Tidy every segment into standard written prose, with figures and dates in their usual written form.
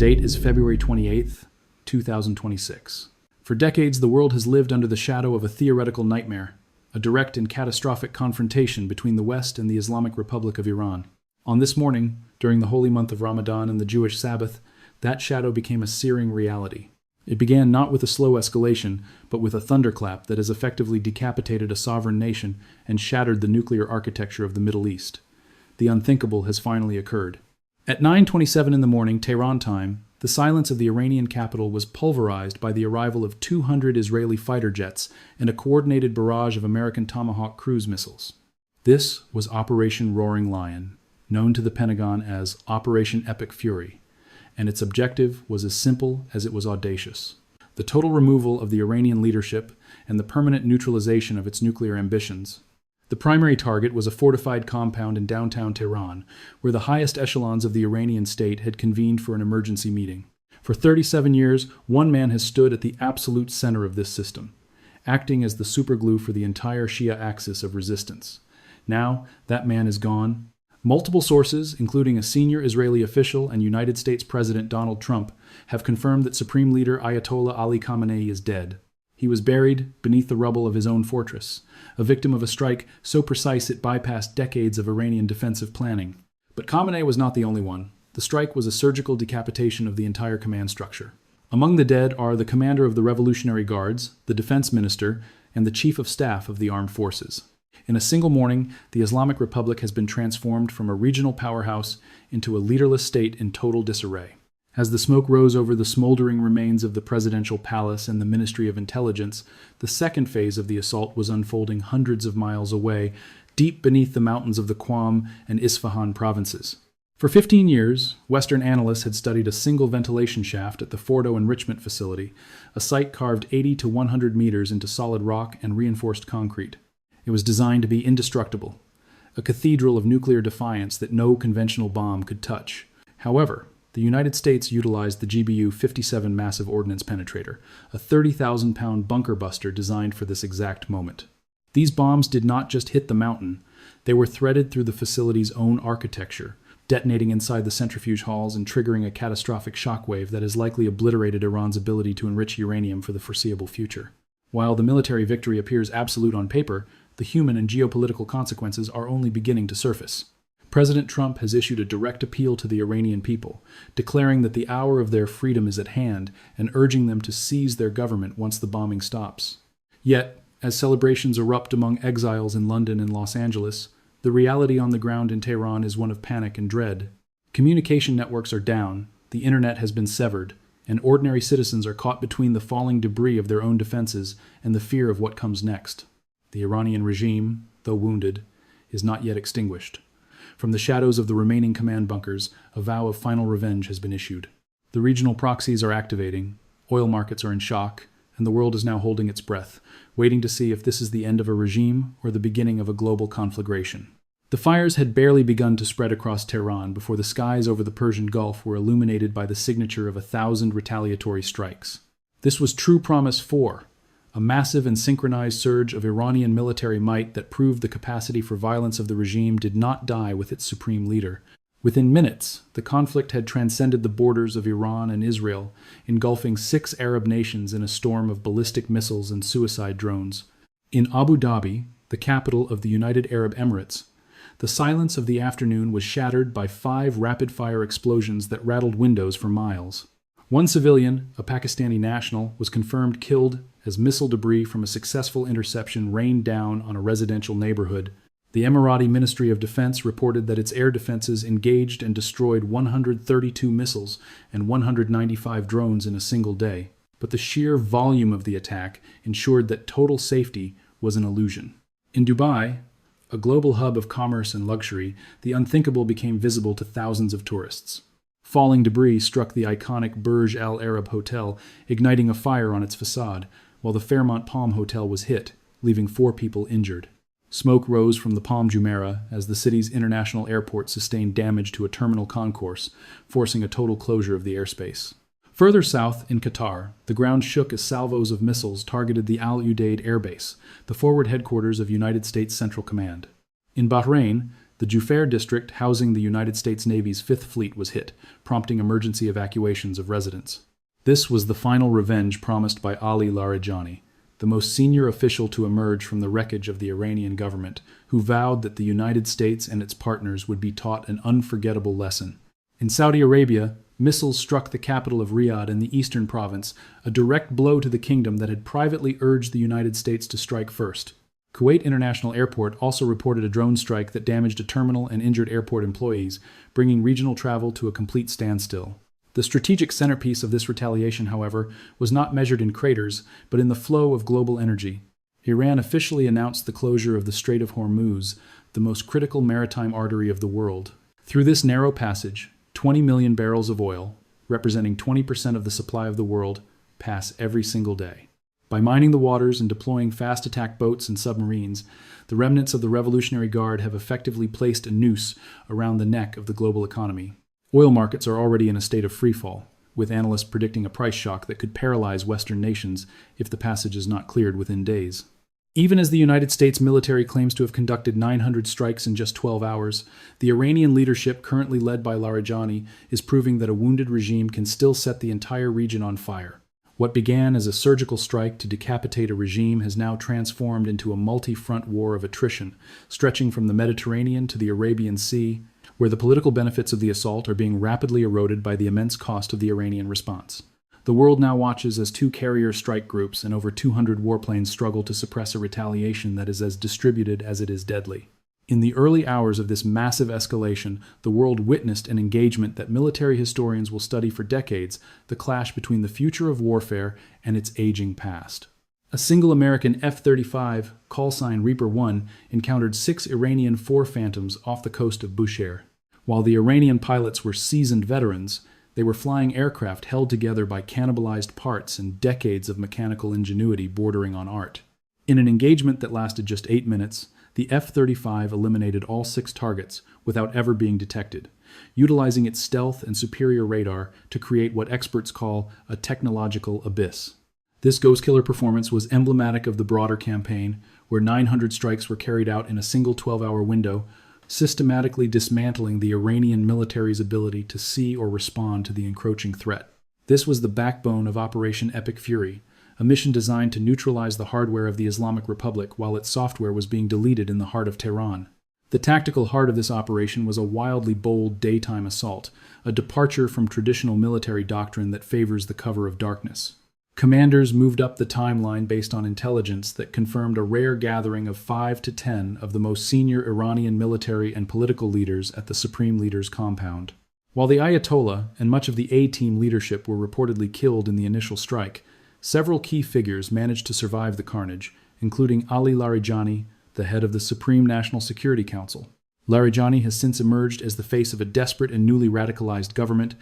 date is February 28th, 2026. For decades, the world has lived under the shadow of a theoretical nightmare, a direct and catastrophic confrontation between the West and the Islamic Republic of Iran. On this morning, during the holy month of Ramadan and the Jewish Sabbath, that shadow became a searing reality. It began not with a slow escalation, but with a thunderclap that has effectively decapitated a sovereign nation and shattered the nuclear architecture of the Middle East. The unthinkable has finally occurred. At 9:27 in the morning, Tehran time, the silence of the Iranian capital was pulverized by the arrival of 200 Israeli fighter jets and a coordinated barrage of American Tomahawk cruise missiles. This was Operation Roaring Lion, known to the Pentagon as Operation Epic Fury, and its objective was as simple as it was audacious: the total removal of the Iranian leadership and the permanent neutralization of its nuclear ambitions. The primary target was a fortified compound in downtown Tehran, where the highest echelons of the Iranian state had convened for an emergency meeting. For 37 years, one man has stood at the absolute center of this system, acting as the superglue for the entire Shia axis of resistance. Now, that man is gone. Multiple sources, including a senior Israeli official and United States President Donald Trump, have confirmed that Supreme Leader Ayatollah Ali Khamenei is dead. He was buried beneath the rubble of his own fortress, a victim of a strike so precise it bypassed decades of Iranian defensive planning. But Khamenei was not the only one. The strike was a surgical decapitation of the entire command structure. Among the dead are the commander of the Revolutionary Guards, the defense minister, and the chief of staff of the armed forces. In a single morning, the Islamic Republic has been transformed from a regional powerhouse into a leaderless state in total disarray. As the smoke rose over the smoldering remains of the presidential palace and the Ministry of Intelligence, the second phase of the assault was unfolding hundreds of miles away, deep beneath the mountains of the Qom and Isfahan provinces. For 15 years, Western analysts had studied a single ventilation shaft at the Fordo enrichment facility, a site carved 80 to 100 meters into solid rock and reinforced concrete. It was designed to be indestructible, a cathedral of nuclear defiance that no conventional bomb could touch. However, the United States utilized the GBU-57 massive ordnance penetrator, a 30,000-pound bunker buster designed for this exact moment. These bombs did not just hit the mountain, they were threaded through the facility's own architecture, detonating inside the centrifuge halls and triggering a catastrophic shockwave that has likely obliterated Iran's ability to enrich uranium for the foreseeable future. While the military victory appears absolute on paper, the human and geopolitical consequences are only beginning to surface. President Trump has issued a direct appeal to the Iranian people, declaring that the hour of their freedom is at hand and urging them to seize their government once the bombing stops. Yet, as celebrations erupt among exiles in London and Los Angeles, the reality on the ground in Tehran is one of panic and dread. Communication networks are down, the internet has been severed, and ordinary citizens are caught between the falling debris of their own defenses and the fear of what comes next. The Iranian regime, though wounded, is not yet extinguished. From the shadows of the remaining command bunkers, a vow of final revenge has been issued. The regional proxies are activating, oil markets are in shock, and the world is now holding its breath, waiting to see if this is the end of a regime or the beginning of a global conflagration. The fires had barely begun to spread across Tehran before the skies over the Persian Gulf were illuminated by the signature of 1,000 retaliatory strikes. This was True Promise 4, a massive and synchronized surge of Iranian military might that proved the capacity for violence of the regime did not die with its supreme leader. Within minutes, the conflict had transcended the borders of Iran and Israel, engulfing 6 Arab nations in a storm of ballistic missiles and suicide drones. In Abu Dhabi, the capital of the United Arab Emirates, the silence of the afternoon was shattered by 5 rapid-fire explosions that rattled windows for miles. One civilian, a Pakistani national, was confirmed killed as missile debris from a successful interception rained down on a residential neighborhood. The Emirati Ministry of Defense reported that its air defenses engaged and destroyed 132 missiles and 195 drones in a single day. But the sheer volume of the attack ensured that total safety was an illusion. In Dubai, a global hub of commerce and luxury, the unthinkable became visible to thousands of tourists. Falling debris struck the iconic Burj Al Arab Hotel, igniting a fire on its facade, while the Fairmont Palm Hotel was hit, leaving 4 people injured. Smoke rose from the Palm Jumeirah as the city's international airport sustained damage to a terminal concourse, forcing a total closure of the airspace. Further south, in Qatar, the ground shook as salvos of missiles targeted the Al Udeid Air Base, the forward headquarters of United States Central Command. In Bahrain, The Jufair district, housing the United States Navy's Fifth Fleet, was hit, prompting emergency evacuations of residents. This was the final revenge promised by Ali Larijani, the most senior official to emerge from the wreckage of the Iranian government, who vowed that the United States and its partners would be taught an unforgettable lesson. In Saudi Arabia, missiles struck the capital of Riyadh in the eastern province, a direct blow to the kingdom that had privately urged the United States to strike first. Kuwait International Airport also reported a drone strike that damaged a terminal and injured airport employees, bringing regional travel to a complete standstill. The strategic centerpiece of this retaliation, however, was not measured in craters, but in the flow of global energy. Iran officially announced the closure of the Strait of Hormuz, the most critical maritime artery of the world. Through this narrow passage, 20 million barrels of oil, representing 20% of the supply of the world, pass every single day. By mining the waters and deploying fast attack boats and submarines, the remnants of the Revolutionary Guard have effectively placed a noose around the neck of the global economy. Oil markets are already in a state of freefall, with analysts predicting a price shock that could paralyze Western nations if the passage is not cleared within days. Even as the United States military claims to have conducted 900 strikes in just 12 hours, the Iranian leadership, currently led by Larijani, is proving that a wounded regime can still set the entire region on fire. What began as a surgical strike to decapitate a regime has now transformed into a multi-front war of attrition, stretching from the Mediterranean to the Arabian Sea, where the political benefits of the assault are being rapidly eroded by the immense cost of the Iranian response. The world now watches as 2 carrier strike groups and over 200 warplanes struggle to suppress a retaliation that is as distributed as it is deadly. In the early hours of this massive escalation, the world witnessed an engagement that military historians will study for decades, the clash between the future of warfare and its aging past. A single American F-35, callsign Reaper 1, encountered 6 Iranian 4 Phantoms off the coast of Bushehr. While the Iranian pilots were seasoned veterans, they were flying aircraft held together by cannibalized parts and decades of mechanical ingenuity bordering on art. In an engagement that lasted just 8 minutes, the F-35 eliminated all 6 targets without ever being detected, utilizing its stealth and superior radar to create what experts call a technological abyss. This ghost killer performance was emblematic of the broader campaign, where 900 strikes were carried out in a single 12-hour window, systematically dismantling the Iranian military's ability to see or respond to the encroaching threat. This was the backbone of Operation Epic Fury, a mission designed to neutralize the hardware of the Islamic Republic while its software was being deleted in the heart of Tehran. The tactical heart of this operation was a wildly bold daytime assault, a departure from traditional military doctrine that favors the cover of darkness. Commanders moved up the timeline based on intelligence that confirmed a rare gathering of 5 to 10 of the most senior Iranian military and political leaders at the Supreme Leader's compound. While the Ayatollah and much of the A-Team leadership were reportedly killed in the initial strike, several key figures managed to survive the carnage, including Ali Larijani, the head of the Supreme National Security Council. Larijani has since emerged as the face of a desperate and newly radicalized government,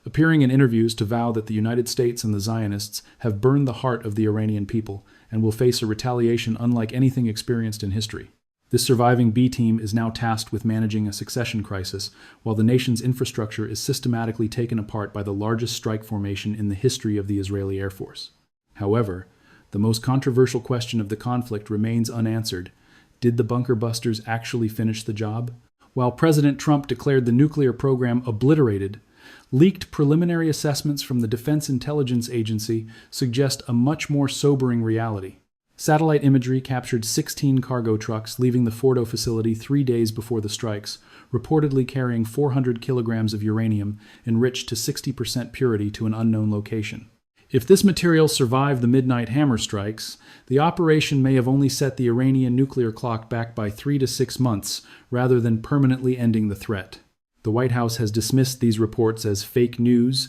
appearing in interviews to vow that the United States and the Zionists have burned the heart of the Iranian people and will face a retaliation unlike anything experienced in history. This surviving B-team is now tasked with managing a succession crisis, while the nation's infrastructure is systematically taken apart by the largest strike formation in the history of the Israeli Air Force. However, the most controversial question of the conflict remains unanswered. Did the bunker busters actually finish the job? While President Trump declared the nuclear program obliterated, leaked preliminary assessments from the Defense Intelligence Agency suggest a much more sobering reality. Satellite imagery captured 16 cargo trucks leaving the Fordo facility 3 days before the strikes, reportedly carrying 400 kilograms of uranium enriched to 60% purity to an unknown location. If this material survived the midnight hammer strikes, the operation may have only set the Iranian nuclear clock back by 3 to 6 months, rather than permanently ending the threat. The White House has dismissed these reports as fake news,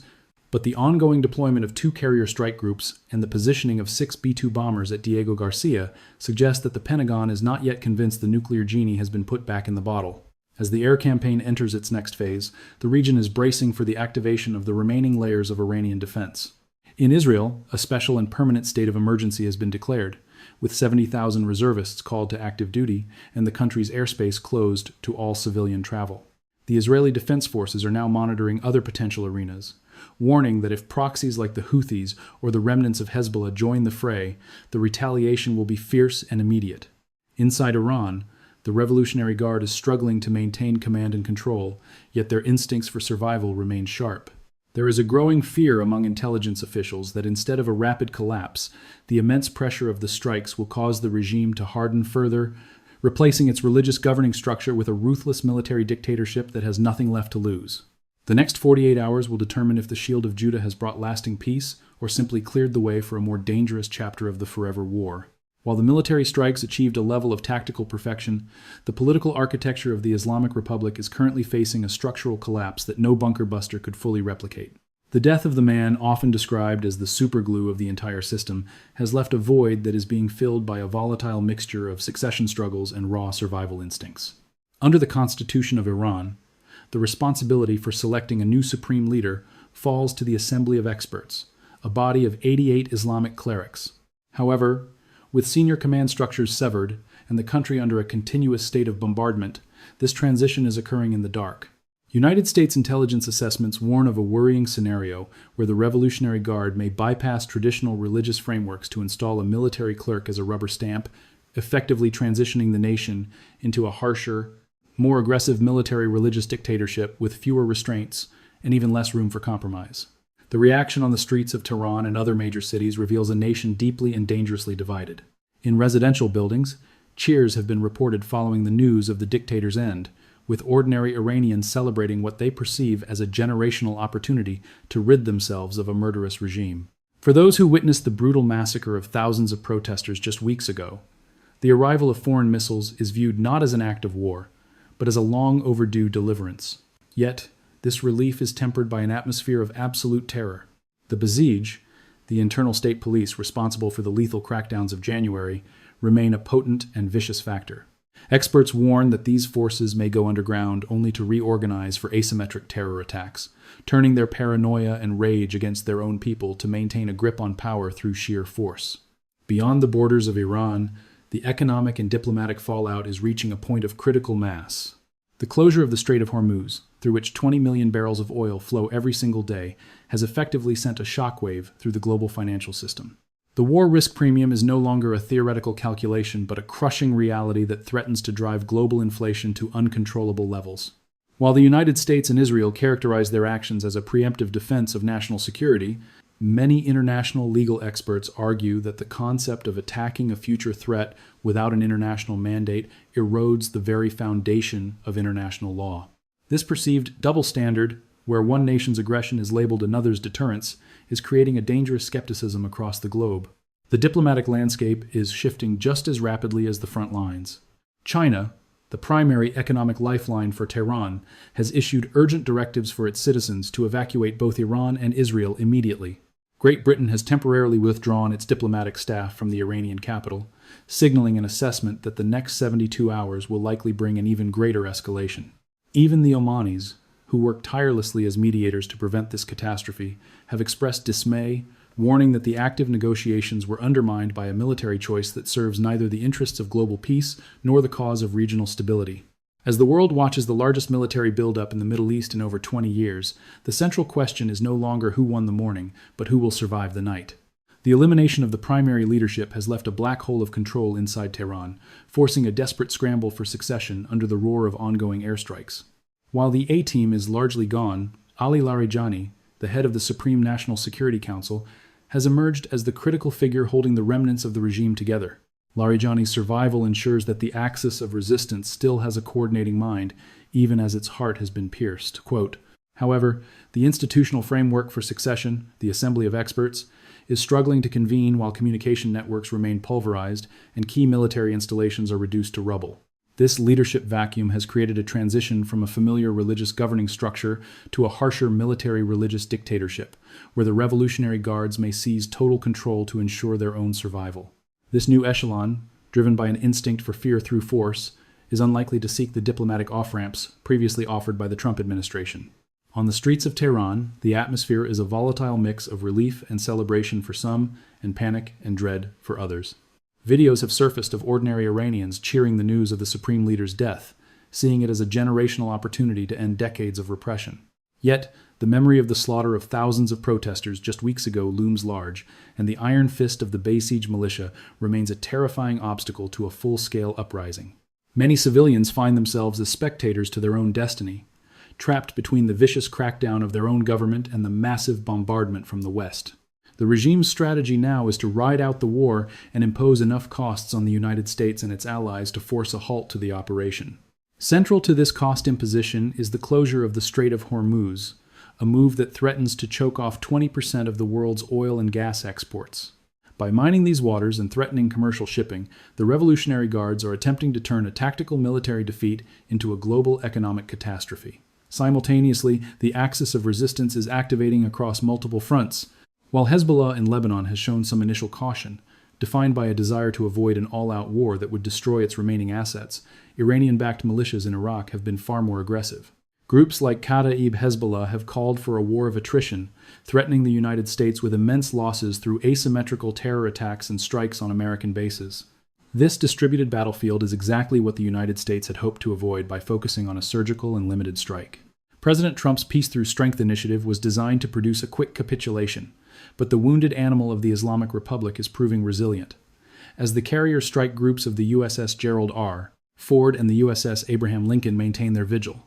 but the ongoing deployment of 2 carrier strike groups and the positioning of 6 B-2 bombers at Diego Garcia suggest that the Pentagon is not yet convinced the nuclear genie has been put back in the bottle. As the air campaign enters its next phase, the region is bracing for the activation of the remaining layers of Iranian defense. In Israel, a special and permanent state of emergency has been declared, with 70,000 reservists called to active duty and the country's airspace closed to all civilian travel. The Israeli Defense Forces are now monitoring other potential arenas, warning that if proxies like the Houthis or the remnants of Hezbollah join the fray, the retaliation will be fierce and immediate. Inside Iran, The Revolutionary Guard is struggling to maintain command and control, yet their instincts for survival remain sharp. There is a growing fear among intelligence officials that instead of a rapid collapse, the immense pressure of the strikes will cause the regime to harden further, replacing its religious governing structure with a ruthless military dictatorship that has nothing left to lose. The next 48 hours will determine if the Shield of Judah has brought lasting peace or simply cleared the way for a more dangerous chapter of the forever war. While the military strikes achieved a level of tactical perfection, the political architecture of the Islamic Republic is currently facing a structural collapse that no bunker buster could fully replicate. The death of the man, often described as the superglue of the entire system, has left a void that is being filled by a volatile mixture of succession struggles and raw survival instincts. Under the Constitution of Iran, the responsibility for selecting a new supreme leader falls to the Assembly of Experts, a body of 88 Islamic clerics. However, with senior command structures severed and the country under a continuous state of bombardment, this transition is occurring in the dark. United States intelligence assessments warn of a worrying scenario where the Revolutionary Guard may bypass traditional religious frameworks to install a military clerk as a rubber stamp, effectively transitioning the nation into a harsher, more aggressive military religious dictatorship with fewer restraints and even less room for compromise. The reaction on the streets of Tehran and other major cities reveals a nation deeply and dangerously divided. In residential buildings, cheers have been reported following the news of the dictator's end, with ordinary Iranians celebrating what they perceive as a generational opportunity to rid themselves of a murderous regime. For those who witnessed the brutal massacre of thousands of protesters just weeks ago, the arrival of foreign missiles is viewed not as an act of war, but as a long overdue deliverance. Yet, this relief is tempered by an atmosphere of absolute terror. The Basij, the internal state police responsible for the lethal crackdowns of January, remain a potent and vicious factor. Experts warn that these forces may go underground only to reorganize for asymmetric terror attacks, turning their paranoia and rage against their own people to maintain a grip on power through sheer force. Beyond the borders of Iran, the economic and diplomatic fallout is reaching a point of critical mass. The closure of the Strait of Hormuz, through which 20 million barrels of oil flow every single day, has effectively sent a shockwave through the global financial system. The war risk premium is no longer a theoretical calculation, but a crushing reality that threatens to drive global inflation to uncontrollable levels. While the United States and Israel characterize their actions as a preemptive defense of national security, many international legal experts argue that the concept of attacking a future threat without an international mandate erodes the very foundation of international law. This perceived double standard, where one nation's aggression is labeled another's deterrence, is creating a dangerous skepticism across the globe. The diplomatic landscape is shifting just as rapidly as the front lines. China, the primary economic lifeline for Tehran, has issued urgent directives for its citizens to evacuate both Iran and Israel immediately. Great Britain has temporarily withdrawn its diplomatic staff from the Iranian capital, signaling an assessment that the next 72 hours will likely bring an even greater escalation. Even the Omanis, who work tirelessly as mediators to prevent this catastrophe, have expressed dismay, warning that the active negotiations were undermined by a military choice that serves neither the interests of global peace nor the cause of regional stability. As the world watches the largest military buildup in the Middle East in over 20 years, the central question is no longer who won the morning, but who will survive the night. The elimination of the primary leadership has left a black hole of control inside Tehran, forcing a desperate scramble for succession under the roar of ongoing airstrikes. While the A-team is largely gone, Ali Larijani, the head of the Supreme National Security Council, has emerged as the critical figure holding the remnants of the regime together. Larijani's survival ensures that the axis of resistance still has a coordinating mind, even as its heart has been pierced. Quote, however, the institutional framework for succession, the Assembly of Experts, is struggling to convene while communication networks remain pulverized and key military installations are reduced to rubble. This leadership vacuum has created a transition from a familiar religious governing structure to a harsher military religious dictatorship, where the Revolutionary Guards may seize total control to ensure their own survival. This new echelon, driven by an instinct for fear through force, is unlikely to seek the diplomatic off-ramps previously offered by the Trump administration. On the streets of Tehran, the atmosphere is a volatile mix of relief and celebration for some, and panic and dread for others. Videos have surfaced of ordinary Iranians cheering the news of the supreme leader's death, seeing it as a generational opportunity to end decades of repression. Yet, the memory of the slaughter of thousands of protesters just weeks ago looms large, and the iron fist of the Basij militia remains a terrifying obstacle to a full-scale uprising. Many civilians find themselves as spectators to their own destiny, trapped between the vicious crackdown of their own government and the massive bombardment from the West. The regime's strategy now is to ride out the war and impose enough costs on the United States and its allies to force a halt to the operation. Central to this cost imposition is the closure of the Strait of Hormuz, a move that threatens to choke off 20% of the world's oil and gas exports. By mining these waters and threatening commercial shipping, the Revolutionary Guards are attempting to turn a tactical military defeat into a global economic catastrophe. Simultaneously, the axis of resistance is activating across multiple fronts. While Hezbollah in Lebanon has shown some initial caution, defined by a desire to avoid an all-out war that would destroy its remaining assets, Iranian-backed militias in Iraq have been far more aggressive. Groups like Kataib Hezbollah have called for a war of attrition, threatening the United States with immense losses through asymmetrical terror attacks and strikes on American bases. This distributed battlefield is exactly what the United States had hoped to avoid by focusing on a surgical and limited strike. President Trump's Peace Through Strength initiative was designed to produce a quick capitulation, but the wounded animal of the Islamic Republic is proving resilient. As the carrier strike groups of the USS Gerald R. Ford and the USS Abraham Lincoln maintain their vigil,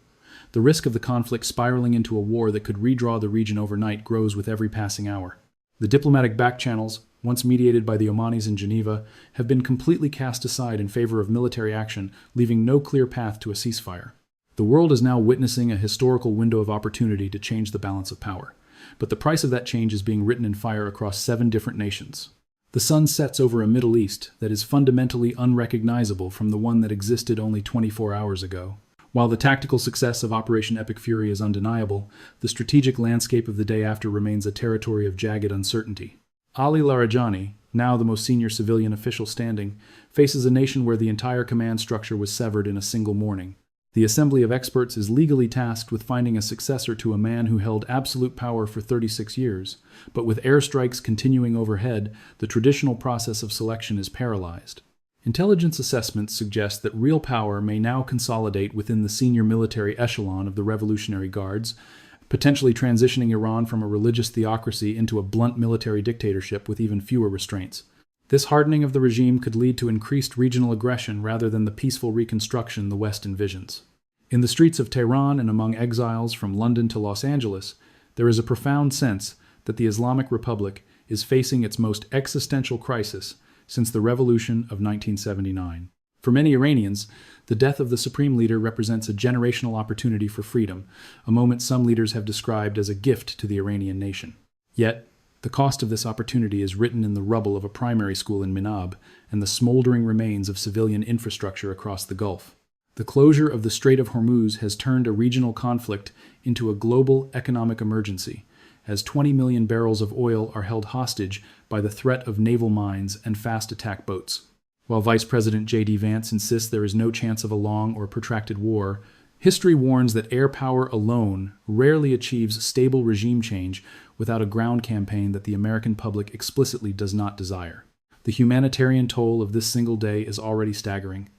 the risk of the conflict spiraling into a war that could redraw the region overnight grows with every passing hour. The diplomatic backchannels, once mediated by the Omanis in Geneva, have been completely cast aside in favor of military action, leaving no clear path to a ceasefire. The world is now witnessing a historical window of opportunity to change the balance of power, but the price of that change is being written in fire across 7 different nations. The sun sets over a Middle East that is fundamentally unrecognizable from the one that existed only 24 hours ago. While the tactical success of Operation Epic Fury is undeniable, the strategic landscape of the day after remains a territory of jagged uncertainty. Ali Larijani, now the most senior civilian official standing, faces a nation where the entire command structure was severed in a single morning. The Assembly of Experts is legally tasked with finding a successor to a man who held absolute power for 36 years, but with airstrikes continuing overhead, the traditional process of selection is paralyzed. Intelligence assessments suggest that real power may now consolidate within the senior military echelon of the Revolutionary Guards, potentially transitioning Iran from a religious theocracy into a blunt military dictatorship with even fewer restraints. This hardening of the regime could lead to increased regional aggression rather than the peaceful reconstruction the West envisions. In the streets of Tehran and among exiles from London to Los Angeles, there is a profound sense that the Islamic Republic is facing its most existential crisis since the revolution of 1979. For many Iranians, the death of the supreme leader represents a generational opportunity for freedom, a moment some leaders have described as a gift to the Iranian nation. Yet, the cost of this opportunity is written in the rubble of a primary school in Minab and the smoldering remains of civilian infrastructure across the Gulf. The closure of the Strait of Hormuz has turned a regional conflict into a global economic emergency, as 20 million barrels of oil are held hostage by the threat of naval mines and fast attack boats. While Vice President J.D. Vance insists there is no chance of a long or protracted war, history warns that air power alone rarely achieves stable regime change without a ground campaign that the American public explicitly does not desire. The humanitarian toll of this single day is already staggering,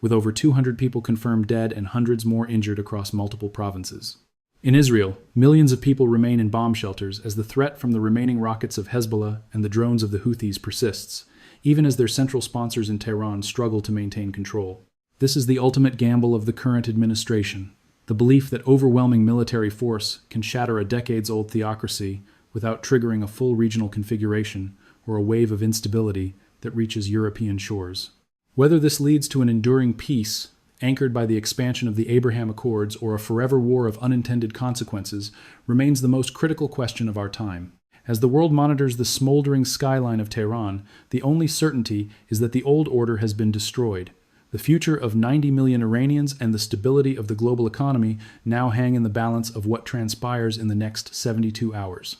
with over 200 people confirmed dead and hundreds more injured across multiple provinces. In Israel, millions of people remain in bomb shelters as the threat from the remaining rockets of Hezbollah and the drones of the Houthis persists, even as their central sponsors in Tehran struggle to maintain control. This is the ultimate gamble of the current administration, the belief that overwhelming military force can shatter a decades-old theocracy without triggering a full regional configuration or a wave of instability that reaches European shores. Whether this leads to an enduring peace anchored by the expansion of the Abraham Accords or a forever war of unintended consequences remains the most critical question of our time. As the world monitors the smoldering skyline of Tehran, the only certainty is that the old order has been destroyed. The future of 90 million Iranians and the stability of the global economy now hang in the balance of what transpires in the next 72 hours.